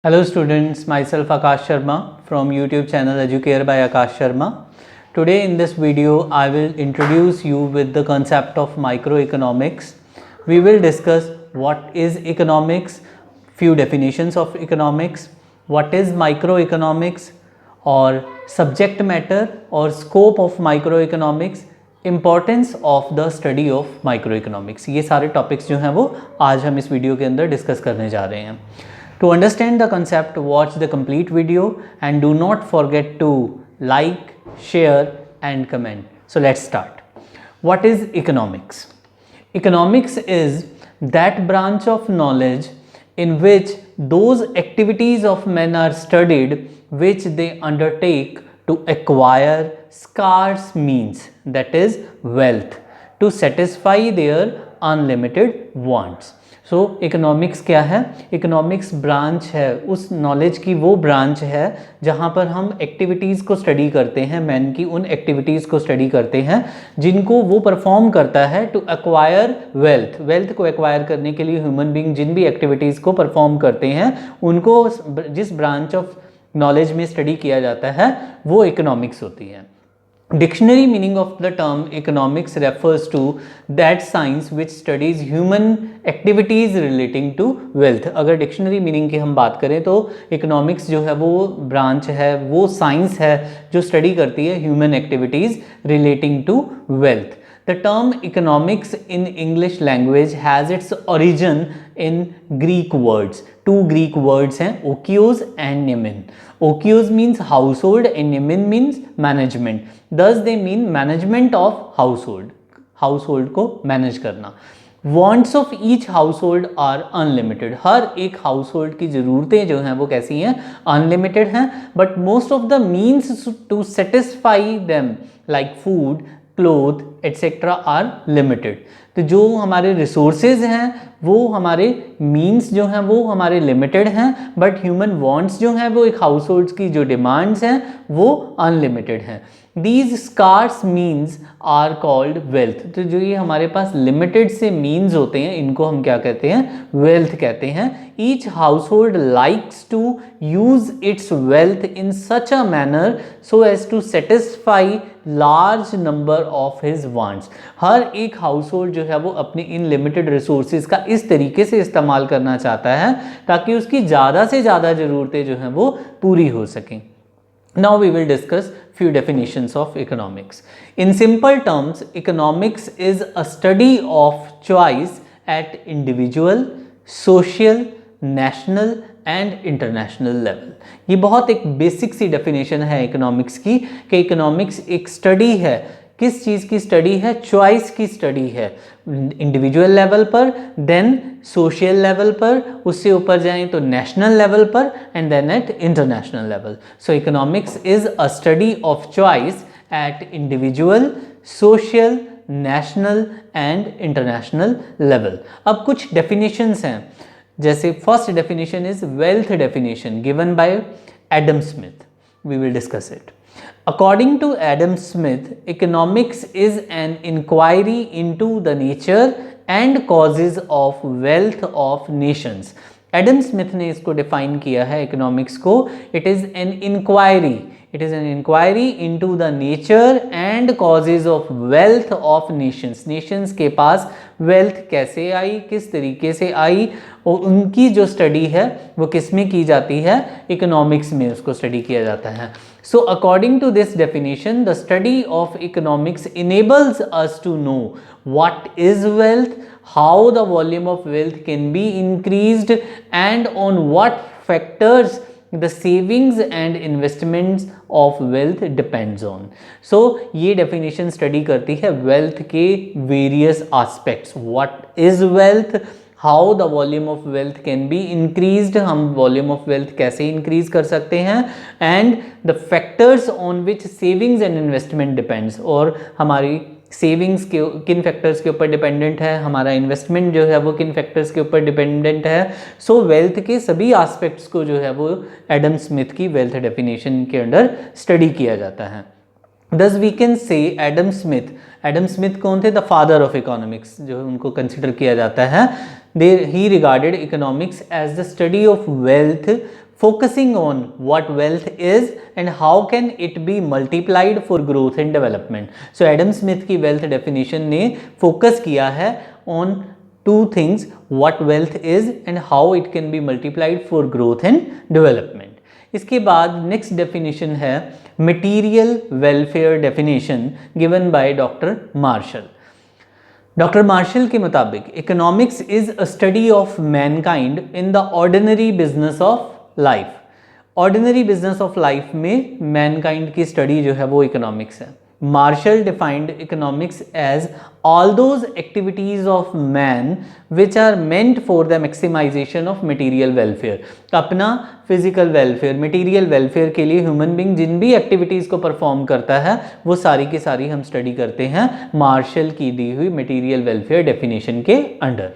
Hello students, myself Akash Sharma from YouTube channel Educare by Akash Sharma. Today in this video I will introduce you with the concept of microeconomics. We will discuss what is economics, few definitions of economics, what is microeconomics और subject matter और scope of microeconomics, importance of the study of microeconomics. ये सारे topics जो हैं वो आज हम इस वीडियो के अंदर डिस्कस करने जा रहे हैं। To understand the concept watch the complete video and do not forget to like, share and comment. So let's start. What is economics? Economics is that branch of knowledge in which those activities of men are studied which they undertake to acquire scarce means, that is wealth, to satisfy their unlimited wants. So economics क्या है? Economics branch है, उस knowledge की वो branch है जहाँ पर हम एक्टिविटीज़ को स्टडी करते हैं, मैन की उन एक्टिविटीज़ को स्टडी करते हैं जिनको वो परफॉर्म करता है टू एक्वायर वेल्थ। वेल्थ को एक्वायर करने के लिए ह्यूमन बीइंग जिन भी एक्टिविटीज़ को परफॉर्म करते हैं उनको जिस ब्रांच ऑफ नॉलेज में स्टडी किया जाता है वो इकोनॉमिक्स होती है। Dictionary meaning of the term economics refers to that science which studies human activities relating to wealth। अगर डिक्शनरी मीनिंग की हम बात करें तो इकोनॉमिक्स जो है वो ब्रांच है, वो साइंस है जो स्टडी करती है human activities relating to wealth. The term economics in English language has its origin in Greek words. Two Greek words हैं okios and nemin. Okios means household and nemin means management. Thus they mean management of household. Household को manage करना। Wants of each household are unlimited. हर एक household की ज़रूरतें जो हैं वो कैसी हैं? Unlimited हैं, but most of the means to satisfy them like food, cloth etcetera are limited. तो जो हमारे रिसोर्सेज हैं वो हमारे मीन्स जो हैं वो हमारे लिमिटेड हैं, बट ह्यूमन वांट्स जो हैं वो एक हाउस होल्ड्स की जो डिमांड्स हैं वो अनलिमिटेड हैं। These scarce means are called wealth. तो जो ये हमारे पास लिमिटेड से मीन्स होते हैं इनको हम क्या कहते हैं? वेल्थ कहते हैं। Each household likes to use its wealth in such a manner so as to satisfy large number of his wants. हर एक हाउस होल्ड जो है वो अपनी इन लिमिटेड रिसोर्सेज का इस तरीके से इस्तेमाल करना चाहता है ताकि उसकी ज़्यादा से ज़्यादा ज़रूरतें जो हैं वो पूरी हो सकें। Now we will discuss few definitions of economics. In simple terms, economics is a study of choice at individual, social, national and international level. ये बहुत एक बेसिक सी डेफिनेशन है इकोनॉमिक्स की कि इकोनॉमिक्स एक स्टडी है। किस चीज़ की स्टडी है? चॉइस की स्टडी है। इंडिविजुअल लेवल पर, देन सोशल लेवल पर, उससे ऊपर जाएं तो नेशनल लेवल पर and then at international level. So economics is a study of choice at individual, social, national and international level. अब कुछ डेफिनेशंस हैं, जैसे first definition is wealth definition given by Adam Smith. We will discuss it. According to Adam Smith, economics is an inquiry into the nature and causes of wealth of nations. Adam Smith ने इसको define किया है economics को। It is an inquiry into the nature and causes of wealth of nations. Nations के पास wealth कैसे आई, किस तरीके से आई, और उनकी जो स्टडी है वो किस में की जाती है? इकोनॉमिक्स में उसको स्टडी किया जाता है। So according to this definition, the study of economics enables us to know what is wealth, how the volume of wealth can be increased, and on what factors the savings and investments of wealth depends on. So ये definition study करती है wealth के various aspects. What is wealth? How the volume of wealth can be increased, हम volume of wealth कैसे increase कर सकते हैं, and the factors on which savings and investment depends, और हमारी सेविंग्स के किन फैक्टर्स के ऊपर डिपेंडेंट है, हमारा इन्वेस्टमेंट जो है वो किन फैक्टर्स के ऊपर डिपेंडेंट है। सो वेल्थ के सभी एस्पेक्ट्स को जो है वो एडम स्मिथ की वेल्थ डेफिनेशन के अंडर स्टडी किया जाता है। Thus we can say Adam Smith कौन थे? द फादर ऑफ इकोनॉमिक्स, जो उनको कंसिडर किया जाता है। He regarded economics as the study of wealth focusing on what wealth is and how can it be multiplied for growth and development. So Adam Smith की wealth definition ने focus किया है on two things, what wealth is and how it can be multiplied for growth and development. इसके बाद next definition है material welfare definition given by doctor Marshall. Doctor Marshall के मुताबिक economics is a study of mankind in the ordinary business of life. Ordinary business of life में mankind की study जो है वो इकोनॉमिक्स है. Marshall defined economics as all those activities of man which are meant for the maximization of material welfare. अपना physical welfare, material welfare के लिए human being जिन भी activities को perform करता है वो सारी की सारी हम study करते हैं Marshall की दी हुई material welfare definition के under.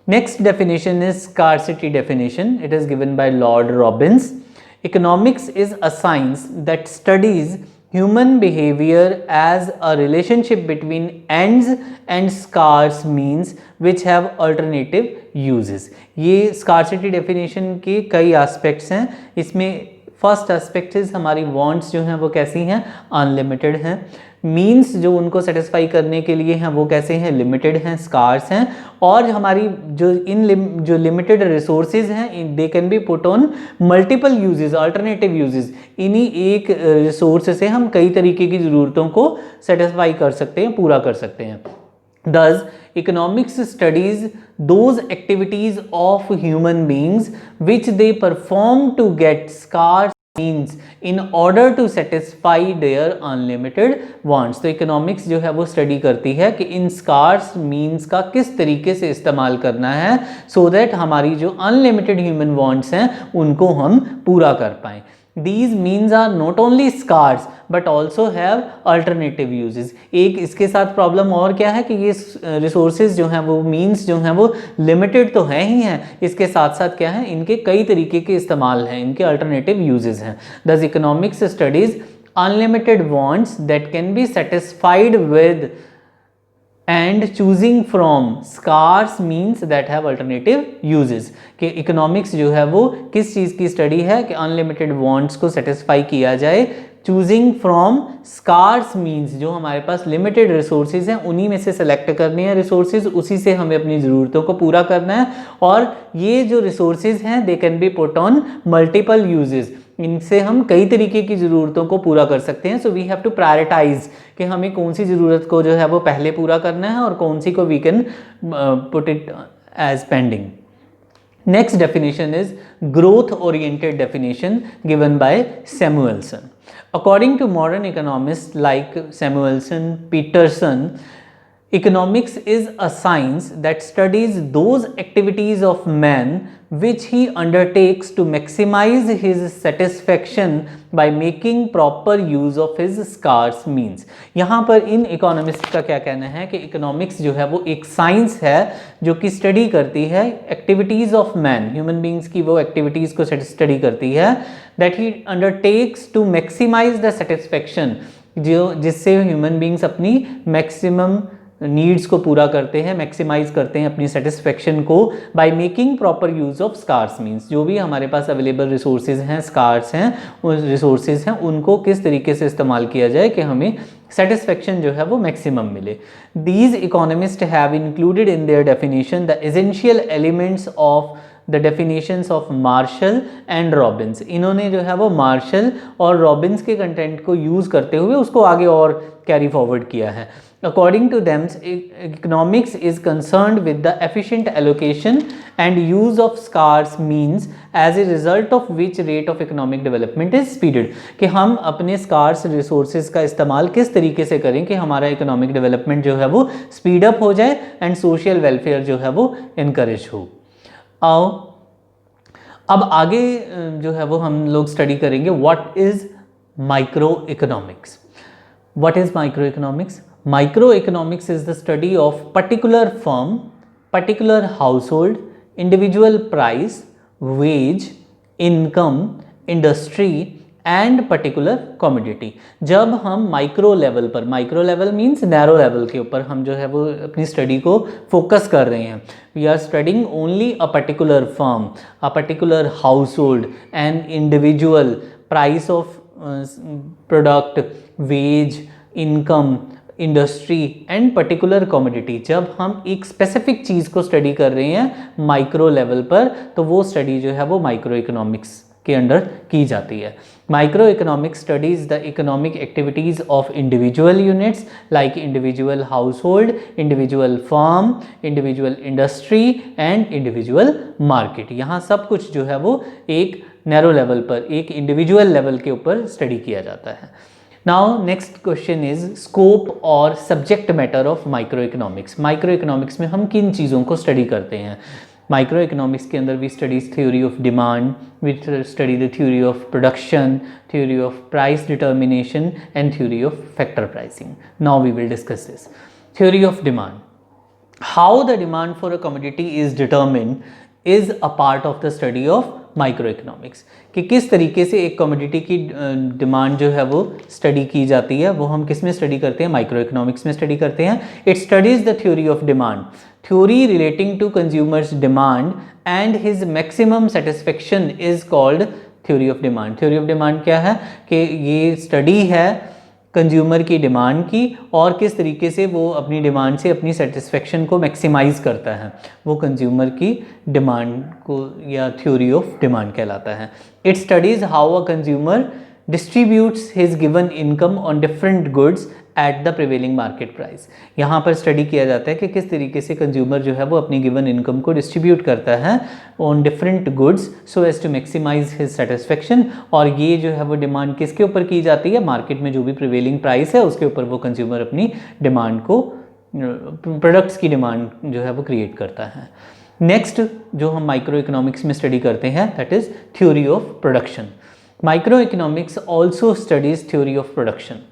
Next definition is scarcity definition. It is given by Lord Robbins. Economics is a science that studies human behavior as a relationship between ends and scarce means which have alternative uses. ये scarcity definition के कई aspects हैं. इसमें first aspect is हमारी wants जो हैं वो कैसी हैं, अनलिमिटेड हैं. मीन्स जो उनको सेटिस्फाई करने के लिए हैं वो कैसे हैं, लिमिटेड हैं, स्कार्स हैं. और हमारी जो लिमिटेड रिसोर्सेज हैं they can be put on multiple uses, alternative uses. इन्हीं एक रिसोर्स से हम कई तरीके की ज़रूरतों को सेटिस्फाई कर सकते हैं, पूरा कर सकते हैं. Thus, economics studies those activities of human beings which they perform to get scarce means in order to satisfy their unlimited wants. तो economics जो है वो study करती है कि इन scarce means का किस तरीके से इस्तेमाल करना है so that हमारी जो unlimited human wants हैं उनको हम पूरा कर पाएँ. These means are not only scarce but also have alternative uses. एक इसके साथ प्रॉब्लम और क्या है कि ये रिसोर्सेज जो हैं वो मीन्स जो हैं वो लिमिटेड तो हैं ही हैं, इसके साथ साथ क्या है इनके कई तरीके के इस्तेमाल हैं, इनके अल्टरनेटिव यूजेस हैं. Thus economics studies unlimited wants that can be satisfied with and choosing from scarce means that have alternative uses. कि इकोनॉमिक्स जो है वो किस चीज़ की स्टडी है कि अनलिमिटेड वांट्स को सेटिस्फाई किया जाए, चूजिंग फ्रॉम स्कार्स मीन्स जो हमारे पास लिमिटेड रिसोर्सेज हैं उन्हीं में से सेलेक्ट करनी है रिसोर्सेज, उसी से हमें अपनी ज़रूरतों को पूरा करना है. और ये जो रिसोर्सेज हैं they can be put on multiple uses, इनसे हम कई तरीके की ज़रूरतों को पूरा कर सकते हैं. So we have to prioritize कि हमें कौन सी ज़रूरत को जो है वो पहले पूरा करना है और कौन सी को we can put it as pending. Next definition is growth oriented definition given by Samuelson. According to modern economists like Samuelson, Peterson, economics is a science that studies those activities of man which he undertakes to maximize his satisfaction by making proper use of his scarce means. यहाँ पर इन economist का क्या कहना है कि economics जो है वो एक साइंस है जो कि स्टडी करती है activities of man, human beings की वो एक्टिविटीज़ को स्टडी करती है that he undertakes to maximize the satisfaction, जो जिससे ह्यूमन बींग्स अपनी मैक्सिमम नीड्स को पूरा करते हैं, मैक्सिमाइज करते हैं अपनी सेटिस्फेक्शन को by making proper use of scarce means. जो भी हमारे पास अवेलेबल रिसोर्सेज हैं, स्कार्स हैं, उस रिसोर्सेज हैं उनको किस तरीके से इस्तेमाल किया जाए कि हमें सेटिस्फेक्शन जो है वो मैक्सिमम मिले. These economist have included in their definition the essential elements of the definitions of martial and Robbins. इन्होंने जो है वो मार्शल और रॉबिन्स के कंटेंट को यूज़ करते हुए उसको आगे और कैरी फॉरवर्ड किया है. According to them, economics is concerned with the efficient allocation and use of scarce means as a result of which rate of economic development is speeded. कि हम अपने scarce resources का इस्तेमाल किस तरीके से करें कि हमारा economic development जो है वो speed up हो जाए and social welfare जो है वो encourage हो. आओ अब आगे जो है वो हम लोग स्टडी करेंगे what is microeconomics. What is microeconomics? Microeconomics is the study of particular firm, particular household, individual price, wage, income, industry, and particular commodity. जब हम माइक्रो लेवल पर, micro level means narrow level के ऊपर हम जो है वो अपनी स्टडी को फोकस कर रहे हैं, we are studying only a particular firm, a particular household and individual, price of product, wage, income, industry and particular commodity. जब हम एक स्पेसिफिक चीज़ को स्टडी कर रहे हैं माइक्रो लेवल पर, तो वो स्टडी जो है वो माइक्रो इकोनॉमिक्स के अंडर की जाती है। Micro economics studies the economic activities of individual units like individual house hold, individual firm, individual industry and individual market. यहाँ सब कुछ जो है वो एक नैरो लेवल पर, एक इंडिविजुअल लेवल के ऊपर स्टडी किया जाता है। Now next question is scope और subject matter of micro economics. Micro economics में हम किन चीज़ों को स्टडी करते हैं? माइक्रो इकोनॉमिक्स के अंदर we studies theory of demand, we study the theory of production, theory of price determination and theory of factor pricing. Now we will discuss this. Theory of demand, how the demand for a commodity is determined is a part of the study of micro economics. कि किस तरीके से एक commodity की demand जो है वो study की जाती है, वो हम किस में स्टडी करते हैं? माइक्रो इकोनॉमिक्स में स्टडी करते हैं। It studies the theory of demand, theory relating to consumers demand and his maximum satisfaction is called theory of demand. Theory of demand क्या है? कि ये स्टडी है कंज्यूमर की डिमांड की और किस तरीके से वो अपनी डिमांड से अपनी सेटिस्फेक्शन को मैक्सिमाइज़ करता है, वो कंज्यूमर की डिमांड को या थ्योरी ऑफ डिमांड कहलाता है। It studies how a consumer distributes his given income on different goods at the prevailing market price. यहाँ पर स्टडी किया जाता है कि किस तरीके से कंज्यूमर जो है वो अपनी गिवन इनकम को डिस्ट्रीब्यूट करता है on different goods so as to maximize his satisfaction. और ये जो है वो डिमांड किसके ऊपर की जाती है? मार्केट में जो भी प्रिवेलिंग प्राइस है उसके ऊपर वो कंज्यूमर अपनी डिमांड को, प्रोडक्ट्स की डिमांड जो है वो क्रिएट करता है। नेक्स्ट जो हम माइक्रो इकोनॉमिक्स में स्टडी करते हैं that is theory of production. Micro economics also studies theory of production.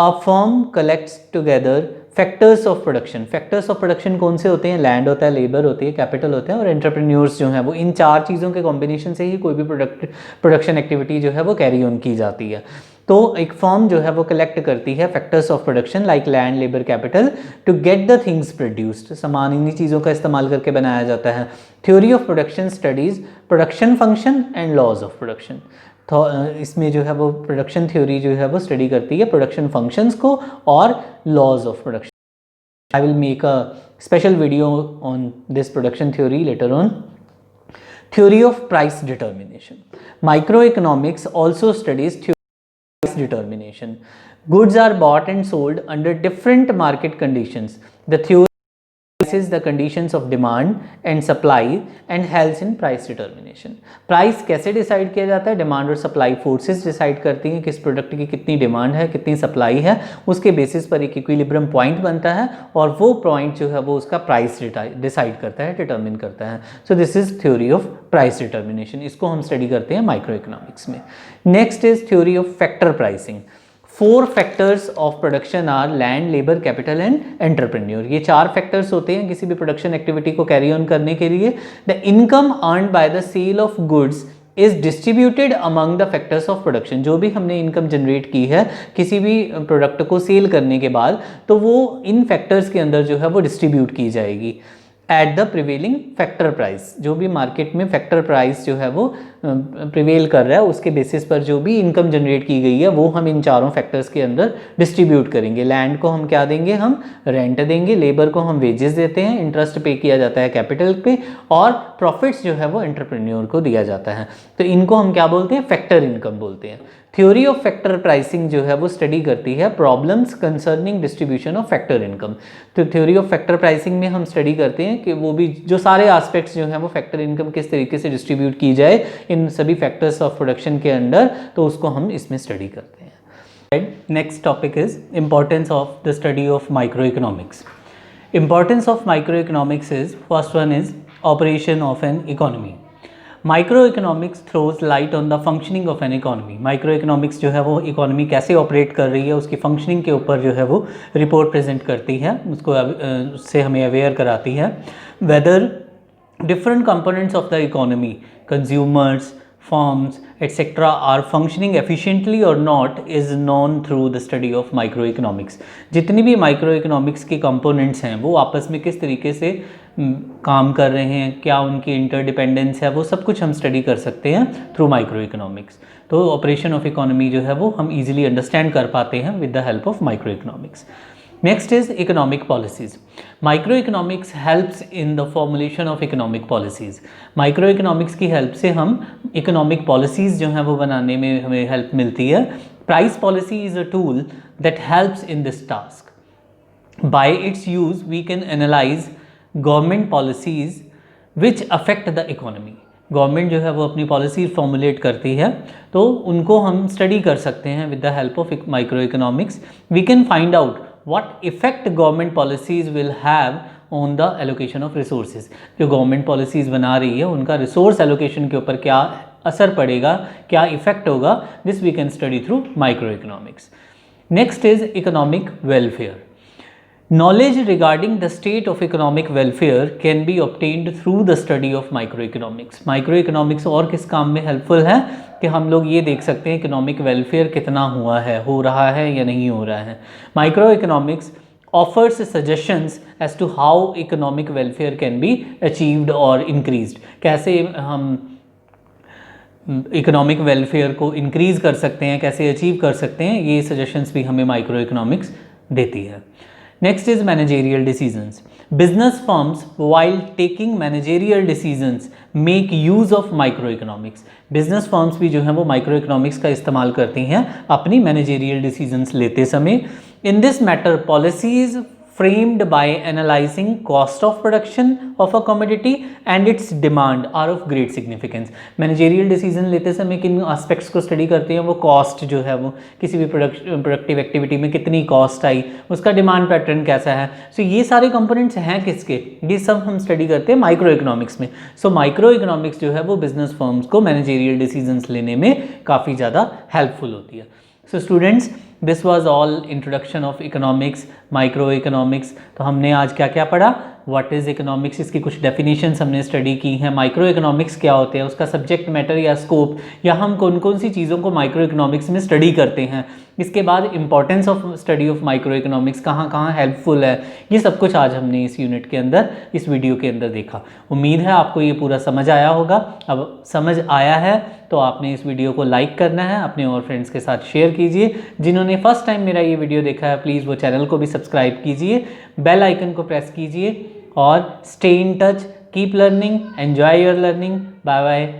A firm collects together factors of production। factors of production कौन से होते हैं? लैंड होता है, लेबर होती है, कैपिटल होते हैं और एंटरप्रेन्योर्स जो हैं वो, इन चार चीज़ों के कॉम्बिनेशन से ही कोई भी प्रोडक्शन एक्टिविटी जो है वो कैरी ऑन की जाती है। तो एक फर्म जो है वो कलेक्ट करती है factors of production like land, labour, capital to get the things produced. सामान इन्हीं चीज़ों का इस्तेमाल करके बनाया जाता है। Theory of production studies production function and laws of production. तो इसमें जो है वो प्रोडक्शन थ्योरी जो है वो स्टडी करती है प्रोडक्शन फंक्शंस को और laws of production. I will make a special video on this production theory later on. Theory of price determination. Micro economics also studies price determination. Goods are bought and sold under different market conditions. The theory analyzes the conditions of demand and supply and helps in price determination. Price कैसे decide किया जाता है? Demand और supply forces decide करती हैं किस product की कितनी डिमांड है, कितनी सप्लाई है, उसके बेसिस पर एक इक्विलिब्रियम पॉइंट बनता है और वो पॉइंट जो है वो उसका प्राइस डिसाइड करता है, डिटरमिन करता है। So this is theory of price determination. इसको हम स्टडी करते हैं माइक्रो इकोनॉमिक्स में। Next is theory of factor pricing. 4 factors of production are land, labour, capital and entrepreneur. ये 4 फैक्टर्स होते हैं किसी भी प्रोडक्शन एक्टिविटी को कैरी ऑन करने के लिए। The income earned by the sale of goods is distributed among the factors of production. जो भी हमने इनकम जनरेट की है किसी भी प्रोडक्ट को सेल करने के बाद, तो वो इन फैक्टर्स के अंदर जो है वो डिस्ट्रीब्यूट की जाएगी at the prevailing factor price. जो भी मार्केट में फैक्टर प्राइस जो है वो प्रिवेल कर रहा है उसके बेसिस पर जो भी इनकम जनरेट की गई है वो हम इन चारों फैक्टर्स के अंदर डिस्ट्रीब्यूट करेंगे। लैंड को हम क्या देंगे? हम रेंट देंगे, लेबर को हम वेजेस देते हैं, इंटरेस्ट पे किया जाता है कैपिटल पे, और प्रॉफिट्स जो है वो एंटरप्रेन्योर को दिया जाता है। तो इनको हम क्या बोलते हैं? फैक्टर इनकम बोलते हैं। थ्योरी ऑफ फैक्टर प्राइसिंग जो है वो स्टडी करती है problems concerning distribution of factor income. तो थ्योरी ऑफ फैक्टर प्राइसिंग में हम स्टडी करते हैं कि वो भी जो सारे एस्पेक्ट्स जो हैं वो फैक्टर इनकम किस तरीके से डिस्ट्रीब्यूट की जाए इन सभी फैक्टर्स ऑफ प्रोडक्शन के अंडर, तो उसको हम इसमें स्टडी करते हैं। Next topic is importance of the study of micro economics. Importance of micro economics is, first one is operation of an economy. Micro economics throws light on the functioning of an economy. Micro economics जो है वो economy कैसे operate कर रही है उसकी functioning के ऊपर जो है वो रिपोर्ट प्रेजेंट करती है, उसको उससे हमें अवेयर कराती है। Whether different components of the economy, consumers, firms, etc. are functioning efficiently or not is known through the study of microeconomics. जितनी भी microeconomics के components हैं वो आपस में किस तरीके से काम कर रहे हैं, क्या उनकी इंटरडिपेंडेंस है, वो सब कुछ हम स्टडी कर सकते हैं थ्रू माइक्रोइकोनॉमिक्स. तो ऑपरेशन ऑफ इकोनॉमी जो है वो हम इजीली अंडरस्टैंड कर पाते हैं with the help of microeconomics. Next is economic policies. Microeconomics helps in the formulation of economic policies. Microeconomics की help से हम economic policies जो हैं वो बनाने में हमें help मिलती है. Price policy is a tool that helps in this task. By its use, we can analyze government policies which affect the economy. Government जो है वो अपनी पॉलिसी फॉर्मुलेट करती है, तो उनको हम स्टडी कर सकते हैं with the help of micro economics. We can find out what effect government policies will have on the allocation of resources. जो गवर्नमेंट पॉलिसीज बना रही है उनका रिसोर्स एलोकेशन के ऊपर क्या असर पड़ेगा, क्या इफेक्ट होगा, this we can study through micro economics. Next is economic welfare. Knowledge regarding the state of economic welfare can be obtained through the study of microeconomics. Microeconomics और किस काम में हेल्पफुल है कि हम लोग ये देख सकते हैं इकोनॉमिक वेलफेयर कितना हुआ है, हो रहा है या नहीं हो रहा है. Microeconomics offers suggestions as to how economic welfare can be achieved or increased. कैसे हम इकोनॉमिक वेलफेयर को इंक्रीज़ कर सकते हैं, कैसे अचीव कर सकते हैं, ये सजेशंस भी हमें माइक्रो इकोनॉमिक्स देती है. Next is managerial decisions. Business firms, while taking managerial decisions, make use of microeconomics. Business firms भी जो हैं वो microeconomics का इस्तेमाल करती हैं अपनी managerial decisions लेते समय. In this matter, policies framed by analyzing cost of production of a commodity and its demand are of great significance. Managerial decision लेते समय किन एस्पेक्ट्स को स्टडी करते हैं, वो कॉस्ट जो है वो किसी भी प्रोडक्टिव एक्टिविटी में कितनी कॉस्ट आई, उसका डिमांड पैटर्न कैसा है. सो ये सारे कंपोनेंट्स हैं किसके, ये सब हम स्टडी करते हैं माइक्रो इकोनॉमिक्स में. सो माइक्रो इकोनॉमिक्स जो है वो बिजनेस फर्म्स को मैनेजेरियल डिसीजंस लेने में काफ़ी ज़्यादा हेल्पफुल होती है. So students, this was all introduction of economics, micro economics. तो हमने आज क्या क्या पढ़ा, व्हाट इज़ इकोनॉमिक्स, इसकी कुछ डेफिनेशंस हमने स्टडी की हैं. माइक्रो इकोनॉमिक्स क्या होते हैं, उसका सब्जेक्ट मैटर या स्कोप, या हम कौन कौन सी चीज़ों को माइक्रो इकोनॉमिक्स में स्टडी करते हैं. इसके बाद importance of study of micro economics कहाँ कहाँ हेल्पफुल है, ये सब कुछ आज हमने इस यूनिट के अंदर, इस वीडियो के अंदर देखा. उम्मीद है आपको ये पूरा समझ आया होगा. अब समझ आया है तो आपने इस वीडियो को लाइक करना है, अपने और फ्रेंड्स के साथ शेयर कीजिए. जिन्होंने फर्स्ट टाइम मेरा ये वीडियो देखा है प्लीज़ वो चैनल को भी सब्सक्राइब कीजिए, बेल आइकन को प्रेस कीजिए और stay in touch, keep learning, enjoy your learning. Bye bye.